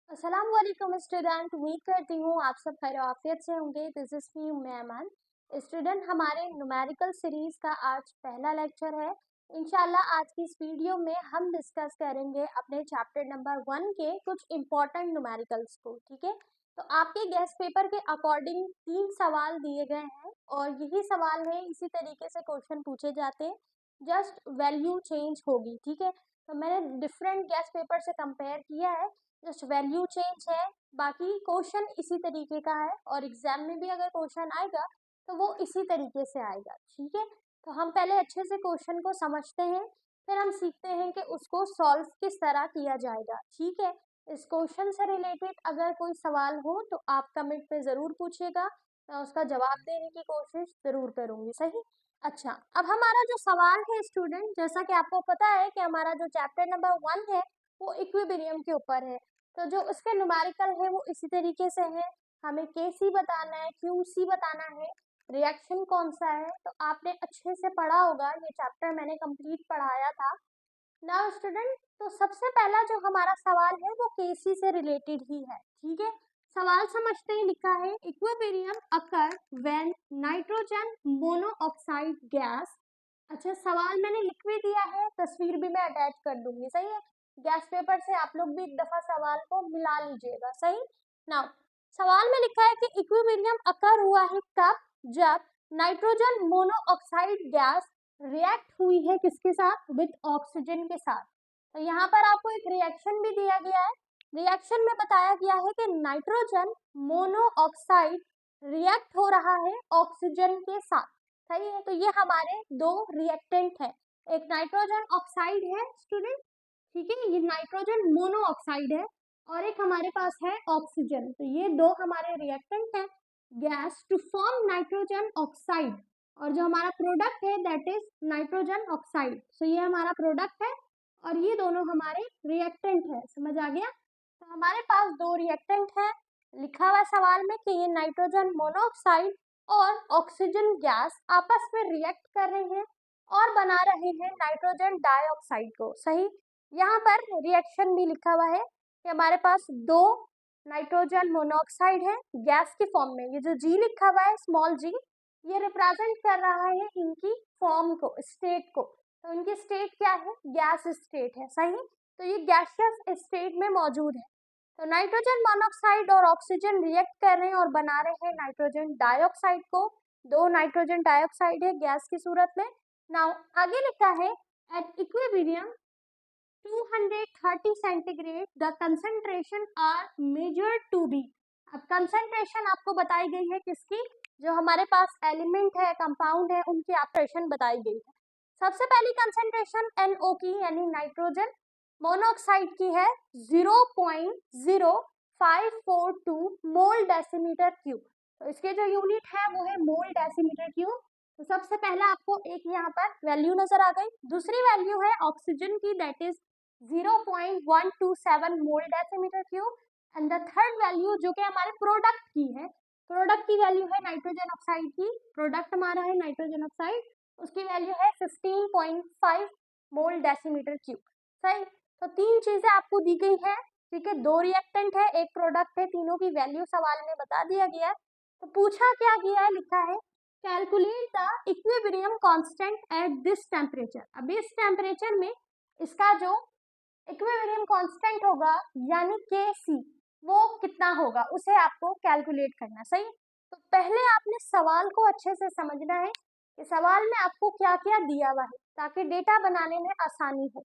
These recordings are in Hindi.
अस्सलाम वालेकुम स्टूडेंट। उम्मीद करती हूँ आप सब खैर आफियत से होंगे। दिस इज मी मेहमान। स्टूडेंट, हमारे न्यूमेरिकल सीरीज का आज पहला लेक्चर है। इंशाल्लाह आज की इस वीडियो में हम डिस्कस करेंगे अपने चैप्टर नंबर 1 के कुछ इम्पोर्टेंट न्यूमेरिकल्स को। ठीक है, तो आपके गेस्ट पेपर के अकॉर्डिंग 3 सवाल दिए गए हैं और यही सवाल है, इसी तरीके से क्वेश्चन पूछे जाते हैं, जस्ट वैल्यू चेंज होगी। ठीक है, तो मैंने डिफरेंट गेस्ट पेपर से कंपेयर किया है, जस्ट वैल्यू चेंज है, बाकी क्वेश्चन इसी तरीके का है और एग्जाम में भी अगर क्वेश्चन आएगा तो वो इसी तरीके से आएगा। ठीक है, तो हम पहले अच्छे से क्वेश्चन को समझते हैं, फिर हम सीखते हैं कि उसको सॉल्व किस तरह किया जाएगा। ठीक है, इस क्वेश्चन से रिलेटेड अगर कोई सवाल हो तो आप कमेंट पे ज़रूर पूछिएगा, मैं उसका जवाब देने की कोशिश ज़रूर करूँगी। सही। अच्छा, अब हमारा जो सवाल है स्टूडेंट, जैसा कि आपको पता है कि हमारा जो चैप्टर नंबर 1 है वो इक्विलिब्रियम के ऊपर है, तो जो उसके न्यूमेरिकल है वो इसी तरीके से है। हमें केसी बताना है, क्यूसी बताना है, रिएक्शन कौन सा है। तो आपने अच्छे से पढ़ा होगा, ये चैप्टर मैंने कंप्लीट पढ़ाया था। नाउ स्टूडेंट, तो सबसे पहला जो हमारा सवाल है वो केसी से रिलेटेड ही है। ठीक है, सवाल समझते ही लिखा है equilibrium occur when nitrogen monoxide gas. अच्छा, सवाल मैंने लिख भी दिया है, तस्वीर भी मैं अटैच कर दूंगी। सही है, गैस पेपर से आप लोग भी एक दफा सवाल को मिला लीजिएगा। सही। नाउ सवाल में लिखा है कि इक्विलिब्रियम अकर हुआ है कब, जब नाइट्रोजन मोनोऑक्साइड गैस रिएक्ट हुई है किसके साथ, विद ऑक्सीजन के साथ। तो यहाँ पर आपको एक रिएक्शन भी दिया गया है। रिएक्शन में बताया गया है कि नाइट्रोजन मोनोऑक्साइड रिएक्ट हो रहा है ऑक्सीजन के साथ। सही है, तो ये हमारे दो रिएक्टेंट है, एक नाइट्रोजन ऑक्साइड है स्टूडेंट, ठीक है, ये नाइट्रोजन मोनोऑक्साइड है, और एक हमारे पास है ऑक्सीजन। तो ये दो हमारे रिएक्टेंट हैं gas to form nitrogen oxide, और जो हमारा प्रोडक्ट है that is nitrogen oxide. So ये हमारा प्रोडक्ट है और ये दोनों हमारे रिएक्टेंट है। समझ आ गया? तो हमारे पास दो रिएक्टेंट है, लिखा हुआ सवाल में कि ये नाइट्रोजन मोनोऑक्साइड और ऑक्सीजन गैस आपस में रिएक्ट कर रहे हैं और बना रहे हैं नाइट्रोजन डाइऑक्साइड को। सही। यहाँ पर रिएक्शन भी लिखा हुआ है कि हमारे पास दो नाइट्रोजन मोनोऑक्साइड है गैस के फॉर्म में। ये जो जी लिखा हुआ है स्मॉल जी, ये रिप्रेजेंट कर रहा है इनकी फॉर्म को, स्टेट को। तो इनकी स्टेट क्या है, गैस स्टेट है। सही, तो ये गैसियस स्टेट में मौजूद है। तो नाइट्रोजन मोनोऑक्साइड और ऑक्सीजन रिएक्ट कर रहे हैं और बना रहे हैं नाइट्रोजन डाइऑक्साइड को। दो नाइट्रोजन डाइऑक्साइड है गैस की सूरत में। नाउ आगे लिखा है at equilibrium 230 centigrade the concentration are measured to be. अब कंसंट्रेशन आपको बताई गई है किसकी, जो हमारे पास एलिमेंट है, कंपाउंड है, उनकी ऑपरेशन बताई गई है। सबसे पहली कंसंट्रेशन NO की यानी नाइट्रोजन मोनोऑक्साइड की है 0.0542 मोल डेसीमीटर क्यूब। तो इसके जो यूनिट है वो है मोल डेसीमीटर क्यूब। तो सबसे पहला आपको एक यहाँ पर वैल्यू नजर आ गई। दूसरी वैल्यू है ऑक्सीजन की, that is 0.127 mole decimetre cube. And the third value जो कि हमारे प्रोडक्ट की है, प्रोडक्ट की वैल्यू है नाइट्रोजन ऑक्साइड की, प्रोडक्ट हमारा है नाइट्रोजन ऑक्साइड, उसकी वैल्यू है 15.5 मोल डेसीमीटर क्यूब। सही, तो तीन चीजें आपको दी गई है। ठीक है, दो रिएक्टेंट है, एक प्रोडक्ट है, तीनों की वैल्यू सवाल में बता दिया गया है। तो पूछा क्या गया है, लिखा है calculate the equilibrium constant at this temperature. अब इस टेम्परेचर में इसका जो इक्विलिब्रियम कांस्टेंट होगा यानी Kc, वो कितना होगा उसे आपको कैलकुलेट करना। सही, तो पहले आपने सवाल को अच्छे से समझना है कि सवाल में आपको क्या क्या दिया हुआ है, ताकि डेटा बनाने में आसानी हो।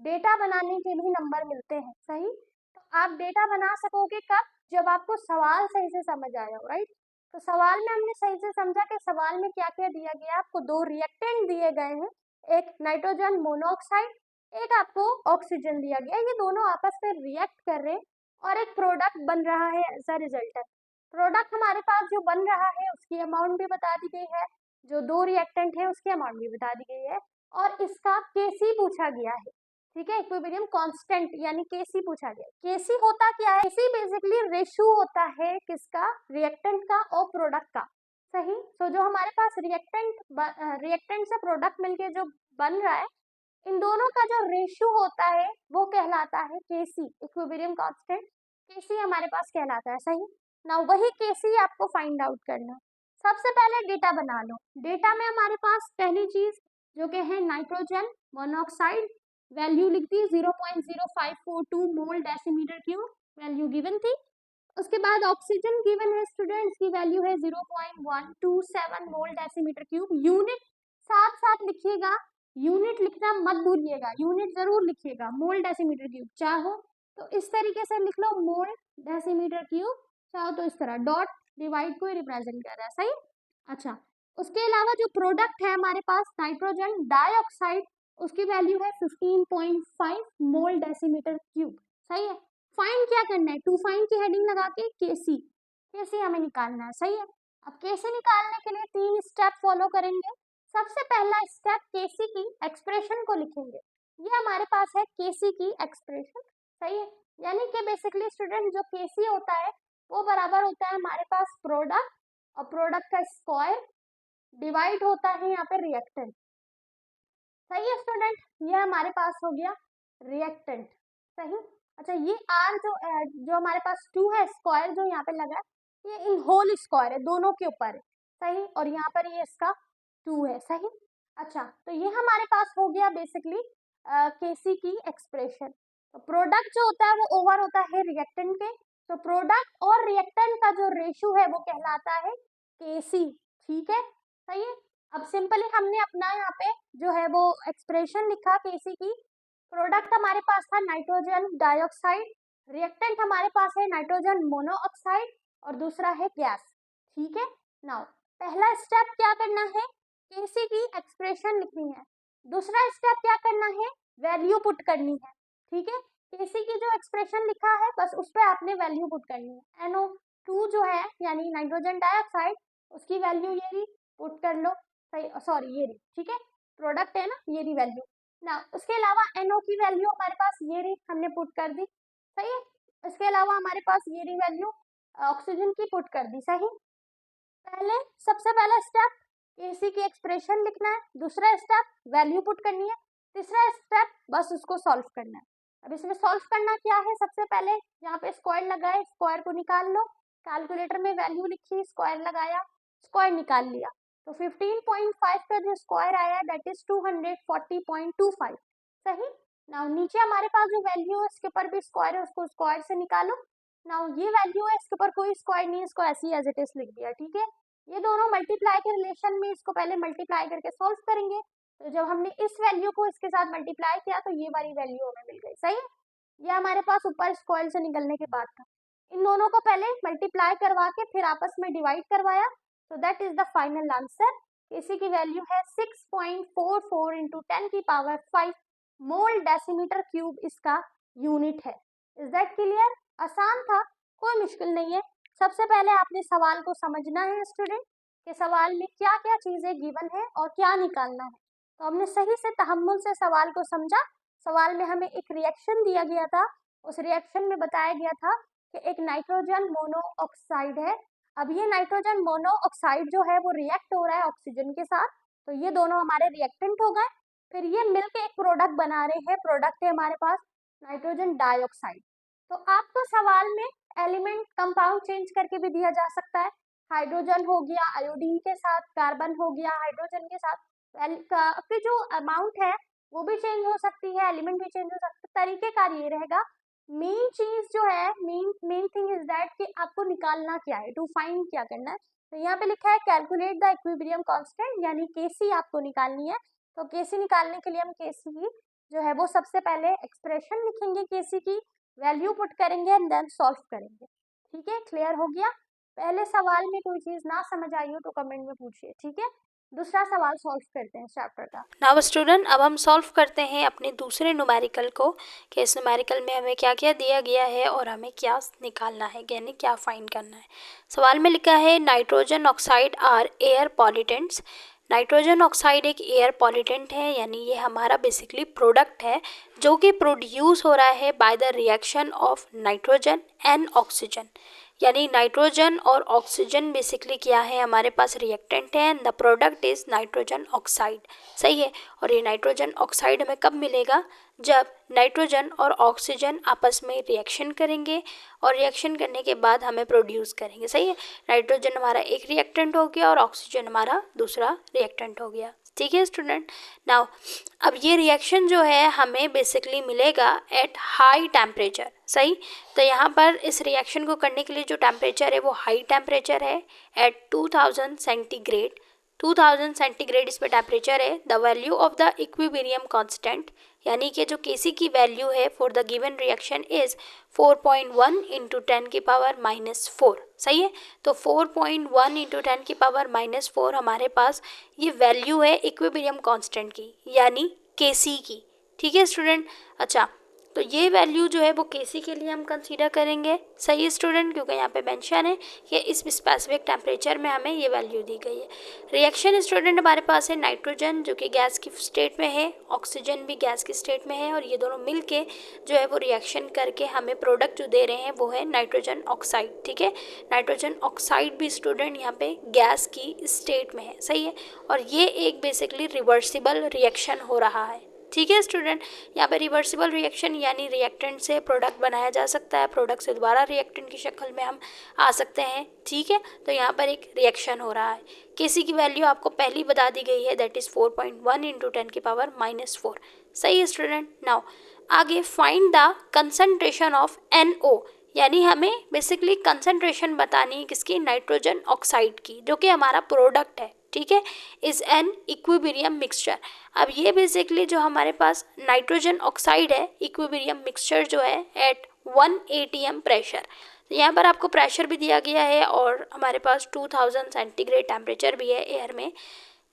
डेटा बनाने के भी नंबर मिलते हैं। सही, तो आप डेटा बना सकोगे कब, जब आपको सवाल सही से समझ आया हो। राइट, तो सवाल में हमने सही से समझा कि सवाल में क्या क्या दिया गया। आपको दो रिएक्टेंट दिए गए हैं, एक नाइट्रोजन मोनोऑक्साइड, एक आपको ऑक्सीजन दिया गया। ये दोनों आपस में रिएक्ट कर रहे हैं और एक प्रोडक्ट बन रहा है एज अ रिजल्टेंट। प्रोडक्ट हमारे पास जो बन रहा है उसकी अमाउंट भी बता दी गई है, जो दो रिएक्टेंट है उसकी अमाउंट भी बता दी गई है, और इसका केसी पूछा गया है। ठीक है, इक्विलिब्रियम कांस्टेंट यानी केसी पूछा गया। केसी होता क्या है, केसी बेसिकली रेशियो होता है किसका, रिएक्टेंट का और प्रोडक्ट का। सही, तो जो हमारे पास रिएक्टेंट से प्रोडक्ट मिलके जो बन रहा है, इन दोनों का जो रेशियो होता है वो कहलाता है केसी, इक्विलिब्रियम कांस्टेंट। Kc हमारे पास कहलाता है, सही। ना वही Kc आपको फाइंड आउट करना है। सबसे पहले डेटा बना लो। डेटा में हमारे पास पहली चीज जो कि है नाइट्रोजन मोनोऑक्साइड, वैल्यू लिख दी 0.0542 मोल डेसीमीटर क्यूब, वैल्यू गिवन थी। उसके बाद ऑक्सीजन गिवन है स्टूडेंट्स की वैल्यू है 0.127 मोल डेसीमीटर क्यूब। यूनिट साथ साथ लिखिएगा, यूनिट लिखना मत भूलिएगा, यूनिट जरूर लिखिएगा। मोल डेसीमीटर क्यूब चाहो तो इस तरीके से लिख लो, मोल डेसीमीटर क्यूब, चाहो तो इस तरह डॉट डिवाइड को रिप्रेजेंट कर रहा है, सही। अच्छा, उसके अलावा जो प्रोडक्ट है हमारे पास नाइट्रोजन डाइऑक्साइड, उसकी वैल्यू है 15.5 मोल डेसीमीटर क्यूब, सही है। फाइंड क्या करना है, टू फाइंड की हेडिंग लगा के केसी, केसी हमें निकालना है, सही है। अब केसी निकालने के लिए 3 स्टेप फॉलो करेंगे। सबसे पहला स्टेप केसी की एक्सप्रेशन को लिखेंगे। ये हमारे पास है केसी की एक्सप्रेशन, सही है। यानी कि बेसिकली स्टूडेंट जो केसी होता है वो बराबर होता है हमारे पास प्रोडक्ट, और प्रोडक्ट का स्क्वायर डिवाइड होता है यहाँ पे रिएक्टेंट, सही है स्टूडेंट। ये हमारे पास हो गया रिएक्टेंट, सही। अच्छा, ये आर जो हमारे पास 2 है, स्क्वायर जो यहाँ पे लगा है ये इन होल स्क्वायर है, दोनों के ऊपर है, सही। और यहाँ पर ये इसका 2 है, सही। अच्छा, तो ये हमारे पास हो गया बेसिकली केसी की एक्सप्रेशन। तो प्रोडक्ट जो होता है वो ओवर होता है रिएक्टेंट के, तो प्रोडक्ट और रिएक्टेंट का जो रेशो है वो कहलाता है केसी, ठीक है, सही है। अब सिंपली हमने अपना यहाँ पे जो है वो एक्सप्रेशन लिखा केसी की। प्रोडक्ट हमारे पास था नाइट्रोजन डाइऑक्साइड, रिएक्टेंट हमारे पास है नाइट्रोजन मोनोऑक्साइड, और दूसरा है गैस, ठीक है। नाउ पहला स्टेप क्या करना है, केसी की एक्सप्रेशन लिखनी है। दूसरा स्टेप क्या करना है, वैल्यू पुट करनी है, ठीक है। केसी की जो एक्सप्रेशन लिखा है बस उस पर आपने वैल्यू पुट करनी है। NO2 जो है यानी नाइट्रोजन डाइऑक्साइड, उसकी वैल्यू ये रही, पुट कर लो, सही, सॉरी ये रही, ठीक है, प्रोडक्ट है ना, ये रही वैल्यू ना। उसके अलावा NO की वैल्यू हमारे पास ये रही, हमने पुट कर दी, सही है। इसके अलावा हमारे पास ये रही वैल्यू ऑक्सीजन की, पुट कर दी, सही। पहले सबसे पहला स्टेप केसी की एक्सप्रेशन लिखना है, दूसरा स्टेप वैल्यू पुट करनी है, तीसरा स्टेप बस उसको सॉल्व करना है। अब इसमें सॉल्व करना क्या है, सबसे पहले यहाँ पे स्क्वायर लगाए, स्क्वायर को निकाल लो, कैलकुलेटर में वैल्यू लिखी, स्क्वायर लगाया, स्क्वायर निकाल लिया, तो 15.5 का जो स्क्वायर आया दैट इज 240.25, सही। नाउ नीचे हमारे पास जो वैल्यू है इसके ऊपर भी स्क्वायर है, उसको स्क्वायर से निकालो। नाउ ये वैल्यू है, इसके ऊपर कोई स्क्वायर नहीं है, इसको ऐसे ही एज इट इज लिख दिया, ठीक है। ये दोनों मल्टीप्लाई के रिलेशन में, इसको पहले मल्टीप्लाई करके सॉल्व करेंगे, तो जब हमने इस वैल्यू को इसके साथ मल्टीप्लाई किया तो ये वाली वैल्यू हमें मिल गई, सही है। ये हमारे पास ऊपर स्क्वायर से निकलने के बाद था। इन दोनों को पहले मल्टीप्लाई करवा के फिर आपस में डिवाइड करवाया, तो that is the final answer. इसी की वैल्यू है 6.44 इंटू 10 की पावर 5 मोल डेसीमीटर क्यूब, इसका यूनिट है। Is that clear? आसान था, कोई मुश्किल नहीं है। सबसे पहले आपने सवाल को समझना है स्टूडेंट, कि सवाल में क्या क्या चीजें गिवन है और क्या निकालना है। तो हमने सही से तहम्मुल से सवाल को समझा। सवाल में हमें एक रिएक्शन दिया गया था, उस रिएक्शन में बताया गया था कि एक नाइट्रोजन मोनोऑक्साइड है। अब ये नाइट्रोजन मोनोऑक्साइड जो है वो रिएक्ट हो रहा है ऑक्सीजन के साथ, तो ये दोनों हमारे रिएक्टेंट हो गए। फिर ये मिलके एक प्रोडक्ट बना रहे हैं, प्रोडक्ट है हमारे पास नाइट्रोजन डाइऑक्साइड। तो आपको सवाल में एलिमेंट कंपाउंड चेंज करके भी दिया जा सकता है, हाइड्रोजन हो गया आयोडीन के साथ, कार्बन हो गया हाइड्रोजन के साथ, आपकी जो अमाउंट है वो भी चेंज हो सकती है, एलिमेंट भी चेंज हो सकता है। तरीकेकार ये रहेगा, मेन चीज जो है, मेन थिंग इज दैट कि आपको निकालना क्या है, टू फाइंड क्या करना है। तो यहाँ पे लिखा है कैलकुलेट द इक्विलिब्रियम कांस्टेंट, यानी केसी आपको निकालनी है। तो केसी निकालने के लिए हम केसी की जो है वो सबसे पहले एक्सप्रेशन लिखेंगे, केसी की वैल्यू पुट करेंगे एंड देन सॉल्व करेंगे, ठीक है। क्लियर हो गया? पहले सवाल में कोई चीज ना समझ आई हो तो कमेंट में पूछिए, ठीक है। दूसरा सवाल सॉल्व करते हैं चैप्टर का। नाउ स्टूडेंट, अब हम सॉल्व करते हैं अपने दूसरे न्यूमेरिकल को, कि इस न्यूमेरिकल में हमें क्या क्या दिया गया है और हमें क्या निकालना है, यानी क्या फाइंड करना है। सवाल में लिखा है nitrogen oxide are air pollutants. Nitrogen oxide एक एयर पॉल्यूटेंट है, यानी ये हमारा बेसिकली प्रोडक्ट है जो कि प्रोड्यूस हो रहा है by the reaction of nitrogen and oxygen. यानी नाइट्रोजन और ऑक्सीजन बेसिकली क्या है, हमारे पास रिएक्टेंट है, the product is nitrogen oxide. सही है। और ये नाइट्रोजन ऑक्साइड हमें कब मिलेगा, जब नाइट्रोजन और ऑक्सीजन आपस में रिएक्शन करेंगे और रिएक्शन करने के बाद हमें प्रोड्यूस करेंगे। सही है। नाइट्रोजन हमारा एक रिएक्टेंट हो गया और ऑक्सीजन हमारा दूसरा रिएक्टेंट हो गया। ठीक है स्टूडेंट। नाउ अब ये रिएक्शन जो है हमें बेसिकली मिलेगा एट हाई टेम्परेचर। सही। तो यहाँ पर इस रिएक्शन को करने के लिए जो टेम्परेचर है वो हाई टेम्परेचर है एट 2000 सेंटीग्रेड। 2000 सेंटीग्रेड इसमें टेम्परेचर है। The value of the equilibrium constant यानी कि जो Kc की वैल्यू है for the given reaction is 4.1 into 10⁻⁻⁴। सही है। तो 4.1 इंटू 10⁻⁻⁴ हमारे पास ये वैल्यू है इक्विलिब्रियम कांस्टेंट की, यानी Kc की। ठीक है स्टूडेंट। अच्छा, तो ये वैल्यू जो है वो Kc के लिए हम कंसीडर करेंगे। सही है स्टूडेंट, क्योंकि यहाँ पे मेंशन है कि इस स्पेसिफिक टेम्परेचर में हमें ये वैल्यू दी गई है। रिएक्शन स्टूडेंट हमारे पास है नाइट्रोजन जो कि गैस की स्टेट में है, ऑक्सीजन भी गैस की स्टेट में है, और ये दोनों मिलके जो है वो रिएक्शन करके हमें प्रोडक्ट जो दे रहे हैं वो है नाइट्रोजन ऑक्साइड। ठीक है। नाइट्रोजन ऑक्साइड भी स्टूडेंट यहाँ पे गैस की स्टेट में है। सही है। और ये एक बेसिकली रिवर्सिबल रिएक्शन हो रहा है। ठीक है स्टूडेंट। यहाँ पे रिवर्सिबल रिएक्शन यानी रिएक्टेंट से प्रोडक्ट बनाया जा सकता है, प्रोडक्ट से दोबारा रिएक्टेंट की शक्ल में हम आ सकते हैं। ठीक है। तो यहाँ पर एक रिएक्शन हो रहा है। Kc की वैल्यू आपको पहली बता दी गई है, दैट इज 4.1 इंटू 10⁻⁻⁴। सही है स्टूडेंट। नाउ आगे find the concentration of NO, यानी हमें बेसिकली कंसंट्रेशन बतानी है किसकी, नाइट्रोजन ऑक्साइड की, जो कि हमारा प्रोडक्ट है। ठीक है। Is an equilibrium mixture. अब ये बेसिकली जो हमारे पास नाइट्रोजन ऑक्साइड है, इक्विलिब्रियम मिक्सचर जो है एट 1 atm प्रेशर। तो यहाँ पर आपको प्रेशर भी दिया गया है और हमारे पास 2000 सेंटीग्रेड टेम्परेचर भी है एयर में।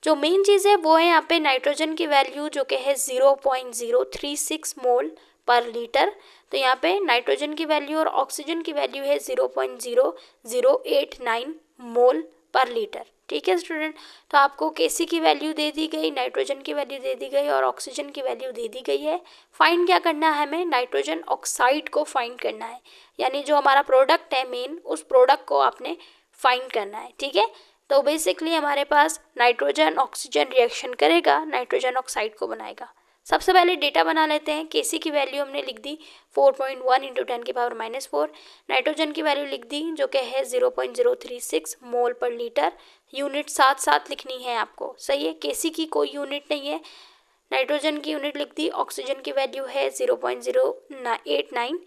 जो मेन चीज़ है वो है यहाँ पे नाइट्रोजन की वैल्यू जो कि है 0.036 मोल पर लीटर। तो यहाँ पे नाइट्रोजन की वैल्यू और ऑक्सीजन की वैल्यू है 0.0089 मोल पर लीटर। ठीक है स्टूडेंट। तो आपको Kc की वैल्यू दे दी गई, नाइट्रोजन की वैल्यू दे दी गई और ऑक्सीजन की वैल्यू दे दी गई है। फाइंड क्या करना है हमें, नाइट्रोजन ऑक्साइड को फाइंड करना है, यानी जो हमारा प्रोडक्ट है मेन, उस प्रोडक्ट को आपने फाइंड करना है। ठीक है। तो बेसिकली हमारे पास नाइट्रोजन ऑक्सीजन रिएक्शन करेगा, नाइट्रोजन ऑक्साइड को बनाएगा। सबसे पहले डेटा बना लेते हैं। Kc की वैल्यू हमने लिख दी 4.1 इंटू 10⁻⁻⁴। नाइट्रोजन की वैल्यू लिख दी जो कि है 0.036 मोल पर लीटर। यूनिट साथ साथ लिखनी है आपको। सही है। Kc की कोई यूनिट नहीं है, नाइट्रोजन की यूनिट लिख दी, ऑक्सीजन की वैल्यू है 0.089।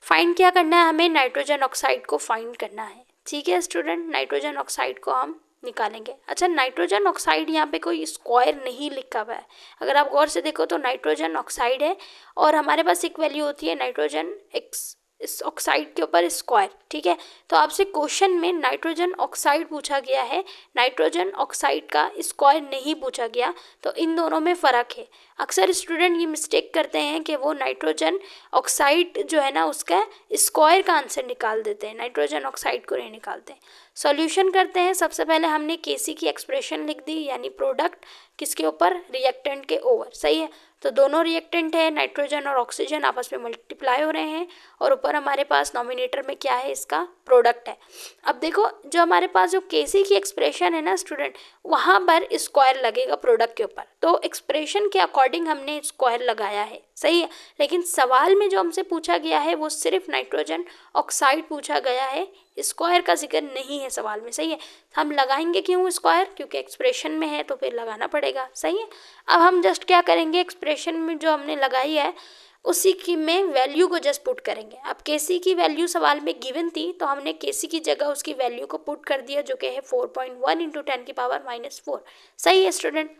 फाइंड क्या करना है हमें, नाइट्रोजन ऑक्साइड को फाइंड करना है। ठीक है स्टूडेंट। नाइट्रोजन ऑक्साइड को हम निकालेंगे। अच्छा, नाइट्रोजन ऑक्साइड यहाँ पे कोई स्क्वायर नहीं लिखा हुआ है। अगर आप गौर से देखो तो नाइट्रोजन ऑक्साइड है और हमारे पास एक वैल्यू होती है नाइट्रोजन एक्स, इस ऑक्साइड के ऊपर स्क्वायर। ठीक है। तो आपसे क्वेश्चन में नाइट्रोजन ऑक्साइड पूछा गया है, नाइट्रोजन ऑक्साइड का स्क्वायर नहीं पूछा गया। तो इन दोनों में फ़र्क है। अक्सर स्टूडेंट ये मिस्टेक करते हैं कि वो नाइट्रोजन ऑक्साइड जो है ना उसका स्क्वायर का आंसर निकाल देते हैं, नाइट्रोजन ऑक्साइड को नहीं निकालते। सॉल्यूशन करते हैं। सबसे पहले हमने Kc की एक्सप्रेशन लिख दी, यानी प्रोडक्ट किसके ऊपर, रिएक्टेंट के ओवर। सही है। तो दोनों रिएक्टेंट है, नाइट्रोजन और ऑक्सीजन आपस में मल्टीप्लाई हो रहे हैं और ऊपर हमारे पास नॉमिनेटर में क्या है, इसका प्रोडक्ट है। अब देखो जो हमारे पास जो Kc की एक्सप्रेशन है ना स्टूडेंट, वहाँ पर स्क्वायर लगेगा प्रोडक्ट के ऊपर, तो एक्सप्रेशन के अकॉर्डिंग हमने स्क्वायर लगाया है। सही है। लेकिन सवाल में जो हमसे पूछा गया है वो सिर्फ नाइट्रोजन ऑक्साइड पूछा गया है, स्क्वायर का जिक्र नहीं है सवाल में। सही है। हम लगाएंगे क्यों स्क्वायर, क्योंकि एक्सप्रेशन में है तो फिर लगाना पड़ेगा। सही है। अब हम जस्ट क्या करेंगे, एक्सप्रेशन में जो हमने लगाई है उसी की में वैल्यू को जस्ट पुट करेंगे। अब Kc की वैल्यू सवाल में गिवन थी तो हमने Kc की जगह उसकी वैल्यू को पुट कर दिया जो कि है 4.1 इंटू 10⁻⁻⁴। सही है स्टूडेंट।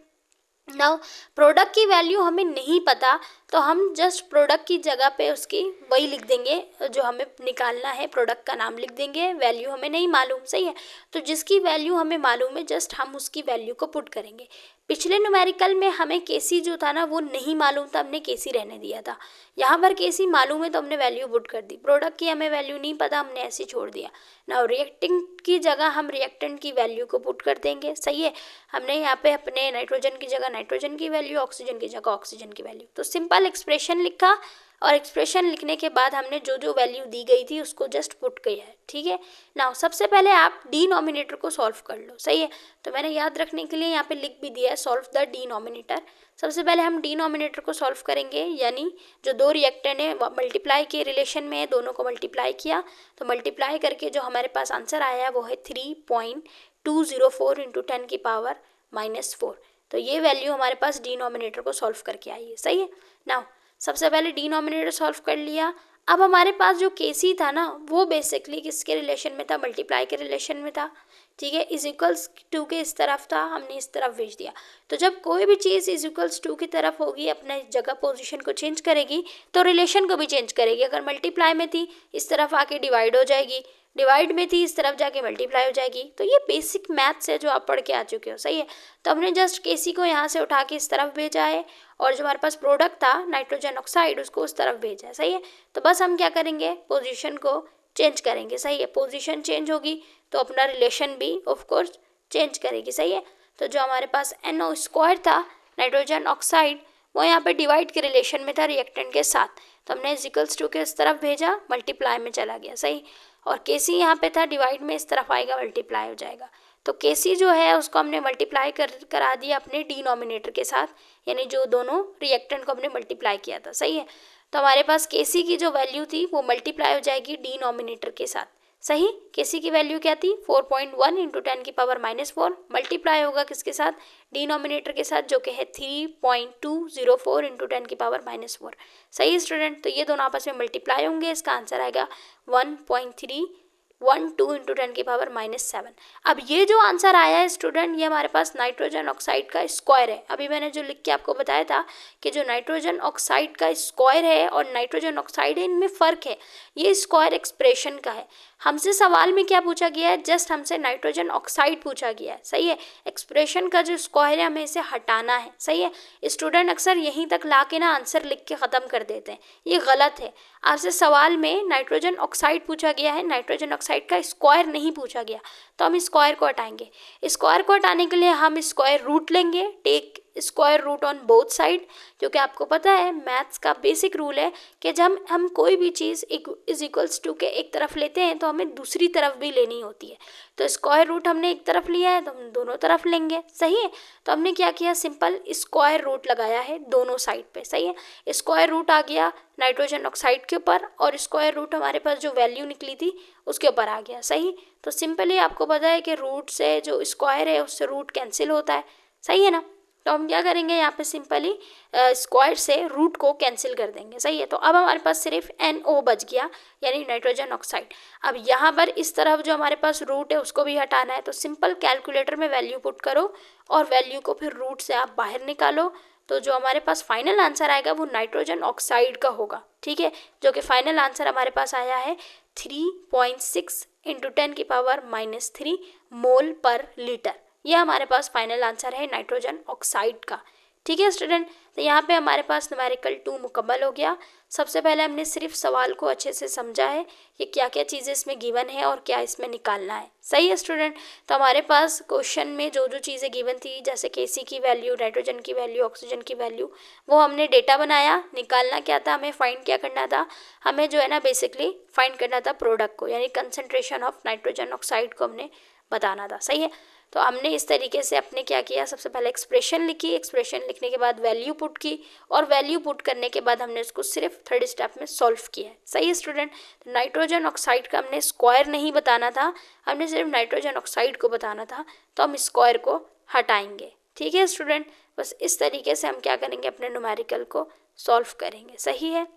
नाउ प्रोडक्ट की वैल्यू हमें नहीं पता तो हम जस्ट प्रोडक्ट की जगह पे उसकी वही लिख देंगे जो हमें निकालना है, प्रोडक्ट का नाम लिख देंगे, वैल्यू हमें नहीं मालूम। सही है। तो जिसकी वैल्यू हमें मालूम है जस्ट हम उसकी वैल्यू को पुट करेंगे। पिछले न्यूमेरिकल में हमें Kc जो था ना वो नहीं मालूम था, हमने Kc रहने दिया था। यहाँ पर Kc मालूम है तो हमने वैल्यू पुट कर दी। प्रोडक्ट की हमें वैल्यू नहीं पता, हमने ऐसे छोड़ दिया। नाउ रिएक्टेंट की जगह हम रिएक्टेंट की वैल्यू को पुट कर देंगे। सही है। हमने यहाँ पे अपने नाइट्रोजन की जगह नाइट्रोजन की वैल्यू, ऑक्सीजन की जगह ऑक्सीजन की वैल्यू, तो सिंपल एक्सप्रेशन लिखा, और एक्सप्रेशन लिखने के बाद हमने जो जो वैल्यू दी गई थी उसको जस्ट पुट किया है। ठीक है, नाउ सबसे पहले आप डिनोमिनेटर को सॉल्व कर लो। सही है, तो मैंने याद रखने के लिए यहाँ पे लिख भी दिया है सॉल्व द डिनोमिनेटर। सबसे पहले हम डिनोमिनेटर को सॉल्व करेंगे, यानी जो दो रिएक्टेंट है मल्टीप्लाई के रिलेशन में है, दोनों को मल्टीप्लाई किया तो मल्टीप्लाई करके जो हमारे पास आंसर आया है वो है 3.204 इंटू 10 की पावर -4। तो ये वैल्यू हमारे पास डिनोमिनेटर को सॉल्व करके आई है। सही है, नाउ सबसे पहले डिनोमिनेटर सॉल्व कर लिया। अब हमारे पास जो केसी था ना वो बेसिकली किसके रिलेशन में था, मल्टीप्लाई के रिलेशन में था। ठीक है, इज इक्वल्स टू के इस तरफ था, हमने इस तरफ भेज दिया। तो जब कोई भी चीज़ इज इक्वल्स टू की तरफ होगी, अपने जगह पोजीशन को चेंज करेगी तो रिलेशन को भी चेंज करेगी। अगर मल्टीप्लाई में थी इस तरफ आके डिवाइड हो जाएगी, डिवाइड में थी इस तरफ जाके मल्टीप्लाई हो जाएगी। तो ये बेसिक मैथ्स है जो आप पढ़ के आ चुके हो। सही है, तो हमने जस्ट केसी को यहाँ से उठा के इस तरफ भेजा है और जो हमारे पास प्रोडक्ट था नाइट्रोजन ऑक्साइड उसको उस तरफ भेजा है। सही है, तो बस हम क्या करेंगे, पोजीशन को चेंज करेंगे। सही है, पोजीशन चेंज होगी तो अपना रिलेशन भी ऑफ कोर्स चेंज करेगी। सही है, तो जो हमारे पास NO2 था नाइट्रोजन ऑक्साइड वो यहाँ पे डिवाइड के रिलेशन में था रिएक्टेंट के साथ, तो हमने इक्वल्स टू के इस तरफ भेजा, मल्टीप्लाई में चला गया। सही, और केसी यहाँ पे था डिवाइड में इस तरफ आएगा, मल्टीप्लाई हो जाएगा। तो केसी जो है उसको हमने मल्टीप्लाई करा दिया अपने डिनोमिनेटर के साथ, यानी जो दोनों रिएक्टेंट को हमने मल्टीप्लाई किया था। सही है, तो हमारे पास केसी की जो वैल्यू थी वो मल्टीप्लाई हो जाएगी डिनोमिनेटर के साथ। सही, केसी की वैल्यू क्या थी 4.1 इंटू 10 की पावर -4, मल्टीप्लाई होगा किसके साथ, डिनोमिनेटर के साथ जो कि है 3.204 इंटू 10 की पावर -4। सही स्टूडेंट, तो ये दोनों आपस में मल्टीप्लाई होंगे, इसका आंसर आएगा 1.312 इंटू 10 की पावर -7। अब ये जो आंसर आया है स्टूडेंट ये हमारे पास नाइट्रोजन ऑक्साइड का स्क्वायर है। अभी मैंने जो लिख के आपको बताया था कि जो नाइट्रोजन ऑक्साइड का स्क्वायर है और नाइट्रोजन ऑक्साइड है इनमें फ़र्क है, ये स्क्वायर एक्सप्रेशन का है। हमसे सवाल में क्या पूछा गया है, जस्ट हमसे नाइट्रोजन ऑक्साइड पूछा गया है। सही है, एक्सप्रेशन का जो स्क्वायर है हमें इसे हटाना है। सही है, स्टूडेंट अक्सर यहीं तक ला के ना आंसर लिख के ख़त्म कर देते हैं, ये गलत है। आपसे सवाल में नाइट्रोजन ऑक्साइड पूछा गया है, नाइट्रोजन ऑक्साइड का स्क्वायर नहीं पूछा गया, तो हम स्क्वायर को हटाएंगे। स्क्वायर को हटाने के लिए हम स्क्वायर रूट लेंगे, take square root on both side, क्योंकि आपको पता है मैथ्स का बेसिक रूल है कि जब हम कोई भी चीज़ इज इक्वल्स टू के एक तरफ लेते हैं तो हमें दूसरी तरफ भी लेनी होती है। तो स्क्वायर रूट हमने एक तरफ लिया है तो हम दोनों तरफ लेंगे। सही है, तो हमने क्या किया, सिंपल स्क्वायर रूट लगाया है दोनों साइड पे। सही है, स्क्वायर रूट आ गया नाइट्रोजन ऑक्साइड के ऊपर और स्क्वायर रूट हमारे पास जो वैल्यू निकली थी उसके ऊपर आ गया। सही, तो सिंपली आपको पता है कि रूट से जो स्क्वायर है उससे रूट कैंसिल होता है। सही है ना, तो हम क्या करेंगे यहाँ पे सिंपली स्क्वायर से रूट को कैंसिल कर देंगे। सही है, तो अब हमारे पास सिर्फ NO बच गया यानी नाइट्रोजन ऑक्साइड। अब यहाँ पर इस तरफ जो हमारे पास रूट है उसको भी हटाना है, तो सिंपल कैलकुलेटर में वैल्यू पुट करो और वैल्यू को फिर रूट से आप बाहर निकालो, तो जो हमारे पास फाइनल आंसर आएगा वो नाइट्रोजन ऑक्साइड का होगा। ठीक है, जो कि फाइनल आंसर हमारे पास आया है 3.6 इंटू 10 की पावर -3 मोल पर लीटर। ये हमारे पास फाइनल आंसर है नाइट्रोजन ऑक्साइड का। ठीक है स्टूडेंट, तो यहाँ पे हमारे पास न्यूमेरिकल 2 मुकम्मल हो गया। सबसे पहले हमने सिर्फ सवाल को अच्छे से समझा है, ये क्या क्या चीज़ें इसमें गिवन है और क्या इसमें निकालना है। सही है स्टूडेंट, तो हमारे पास क्वेश्चन में जो जो चीज़ें गिवन थी जैसे केसी की वैल्यू, नाइट्रोजन की वैल्यू, ऑक्सीजन की वैल्यू, वो हमने डेटा बनाया। निकालना क्या था, हमें फाइंड क्या करना था, हमें जो है ना बेसिकली फाइंड करना था प्रोडक्ट को, यानी कंसनट्रेशन ऑफ नाइट्रोजन ऑक्साइड को हमने बताना था। सही है, तो हमने इस तरीके से अपने क्या किया, सबसे पहले एक्सप्रेशन लिखी, एक्सप्रेशन लिखने के बाद वैल्यू पुट की और वैल्यू पुट करने के बाद हमने उसको सिर्फ थर्ड स्टेप में सॉल्व किया है। सही है स्टूडेंट, तो नाइट्रोजन ऑक्साइड का हमने स्क्वायर नहीं बताना था, हमने सिर्फ नाइट्रोजन ऑक्साइड को बताना था, तो हम स्क्वायर को हटाएंगे। ठीक है स्टूडेंट, बस इस तरीके से हम क्या करेंगे, अपने न्यूमेरिकल को सॉल्व करेंगे। सही है,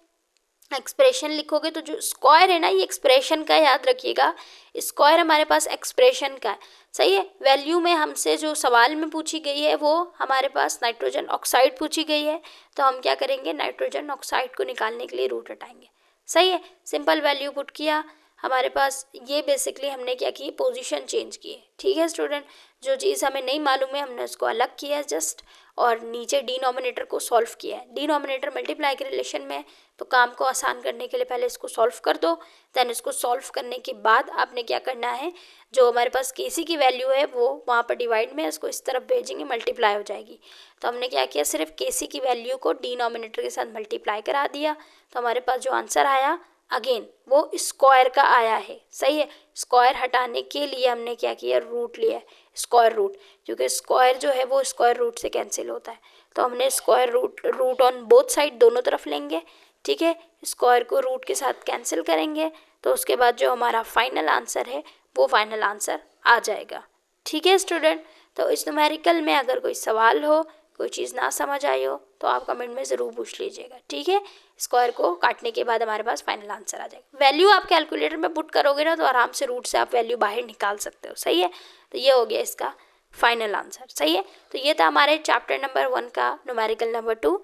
एक्सप्रेशन लिखोगे तो जो स्क्वायर है ना ये एक्सप्रेशन का, याद रखिएगा स्क्वायर हमारे पास एक्सप्रेशन का है। सही है, वैल्यू में हमसे जो सवाल में पूछी गई है वो हमारे पास नाइट्रोजन ऑक्साइड पूछी गई है, तो हम क्या करेंगे, नाइट्रोजन ऑक्साइड को निकालने के लिए रूट हटाएंगे। सही है, सिंपल वैल्यू पुट किया, हमारे पास ये बेसिकली हमने क्या की, पोजीशन चेंज की है। ठीक है स्टूडेंट, जो चीज़ हमें नहीं मालूम है हमने उसको अलग किया है जस्ट, और नीचे डिनोमिनेटर को सॉल्व किया है। डिनोमिनेटर मल्टीप्लाई के रिलेशन में, तो काम को आसान करने के लिए पहले इसको सॉल्व कर दो, देन इसको सॉल्व करने के बाद आपने क्या करना है, जो हमारे पास केसी की वैल्यू है वो वहाँ पर डिवाइड में इसको इस तरफ भेजेंगे, मल्टीप्लाई हो जाएगी। तो हमने क्या किया, सिर्फ केसी की वैल्यू को डिनोमिनेटर के साथ मल्टीप्लाई करा दिया, तो हमारे पास जो आंसर आया अगेन वो स्क्वायर का आया है। सही है, स्क्वायर हटाने के लिए हमने क्या किया, रूट लिया है, स्क्वायर रूट, क्योंकि स्क्वायर जो है वो स्क्वायर रूट से कैंसिल होता है। तो हमने square root on both side, दोनों तरफ लेंगे। ठीक है, स्क्वायर को रूट के साथ कैंसिल करेंगे, तो उसके बाद जो हमारा फाइनल आंसर है वो फाइनल आंसर आ जाएगा। ठीक है स्टूडेंट, तो इस न्यूमेरिकल में अगर कोई सवाल हो, कोई चीज़ ना समझ आई हो, तो आप कमेंट में ज़रूर पूछ लीजिएगा। ठीक है, स्क्वायर को काटने के बाद हमारे पास फाइनल आंसर आ जाएगा। वैल्यू आप कैलकुलेटर में पुट करोगे ना, तो आराम से रूट से आप वैल्यू बाहर निकाल सकते हो। सही है, तो ये हो गया इसका फाइनल आंसर। सही है, तो ये था हमारे चैप्टर नंबर 1 का न्यूमेरिकल नंबर 2।